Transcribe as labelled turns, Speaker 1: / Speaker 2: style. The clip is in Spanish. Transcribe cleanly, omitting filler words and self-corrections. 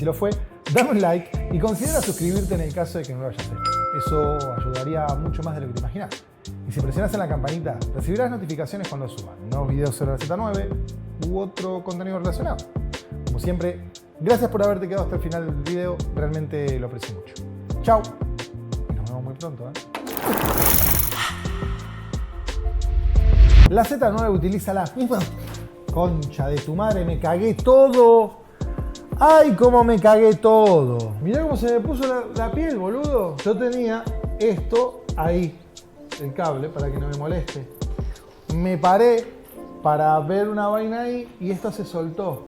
Speaker 1: Si lo fue, dame un like y considera suscribirte en el caso de que no lo hayas hecho. Eso ayudaría mucho más de lo que te imaginas. Y si presionas en la campanita, recibirás notificaciones cuando suban nuevos videos sobre la Z9 u otro contenido relacionado. Como siempre, gracias por haberte quedado hasta el final del video, realmente lo aprecio mucho. Chao y nos vemos muy pronto, ¿eh? La Z9 utiliza la misma... Concha de tu madre, me cagué todo. ¡Ay, cómo me cagué todo! Mirá cómo se me puso la piel, boludo. Yo tenía esto ahí, el cable, para que no me moleste. Me paré para ver una vaina ahí y esto se soltó.